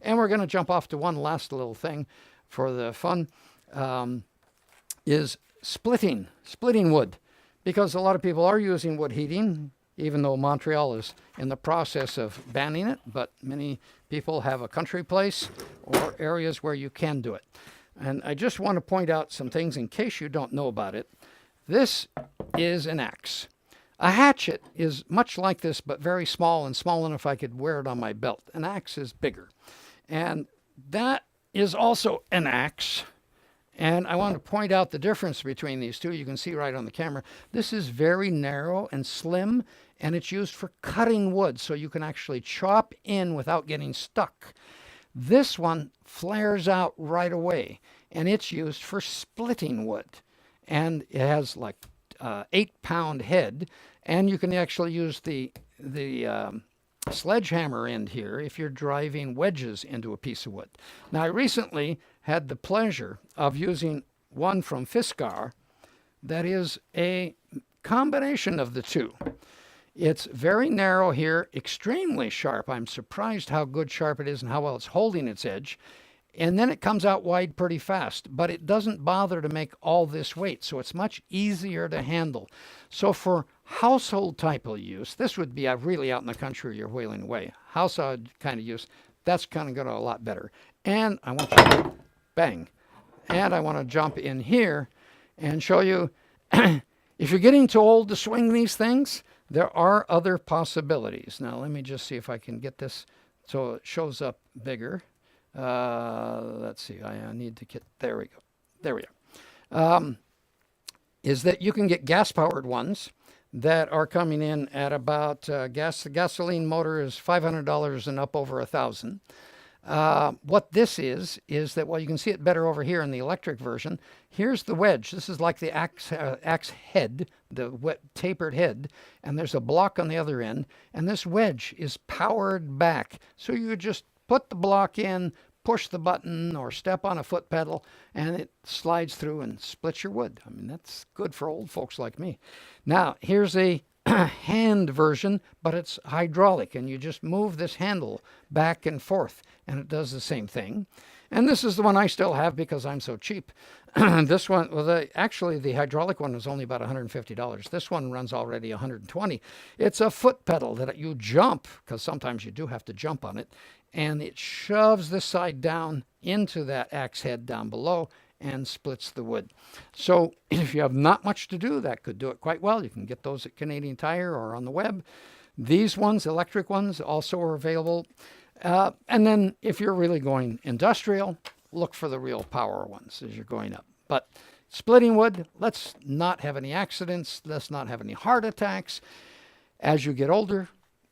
And we're going to jump off to one last little thing for the fun, is splitting wood. Because a lot of people are using wood heating, even though Montreal is in the process of banning it, but many people have a country place or areas where you can do it. And I just want to point out some things in case you don't know about it. This is an axe. A hatchet is much like this, but very small and small enough I could wear it on my belt. An axe is bigger. And that is also an axe. And I want to point out the difference between these two. You can see right on the camera. This is very narrow and slim, and it's used for cutting wood, so you can actually chop in without getting stuck. This one flares out right away, and it's used for splitting wood. And it has like 8-pound head, and you can actually use the sledgehammer end here if you're driving wedges into a piece of wood. Now, I recently had the pleasure of using one from Fiskar that is a combination of the two. It's very narrow here, extremely sharp. I'm surprised how good sharp it is and how well it's holding its edge. And then it comes out wide pretty fast, but it doesn't bother to make all this weight, so it's much easier to handle. So for household type of use, this would be really out in the country you're whaling away. Household kind of use, that's kind of going to a lot better. And I want you to bang. And I want to jump in here and show you, if you're getting too old to swing these things, there are other possibilities. Now, let me just see if I can get this so it shows up bigger. Let's see, I need to get, there we go. There we are. Is that you can get gas-powered ones that are coming in at about, the gasoline motor is $500 and up over $1,000. What this is that, well, you can see it better over here in the electric version. Here's the wedge. This is like the axe head, the tapered head, and there's a block on the other end, and this wedge is powered back. So you just put the block in, push the button, or step on a foot pedal, and it slides through and splits your wood. I mean, that's good for old folks like me. Now, here's a hand version, but it's hydraulic, and you just move this handle back and forth, and it does the same thing. And this is the one I still have because I'm so cheap. This one, well, actually the hydraulic one was only about $150. This one runs already $120. It's a foot pedal that you jump, because sometimes you do have to jump on it, and it shoves this side down into that axe head down below and splits the wood. So if you have not much to do, that could do it quite well. You can get those at Canadian Tire or on the web. These ones, electric ones, also are available. And then if you're really going industrial, look for the real power ones as you're going up. But splitting wood, let's not have any accidents. Let's not have any heart attacks. As you get older,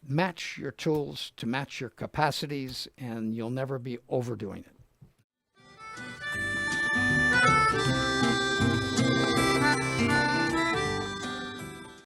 match your tools to match your capacities, and you'll never be overdoing it.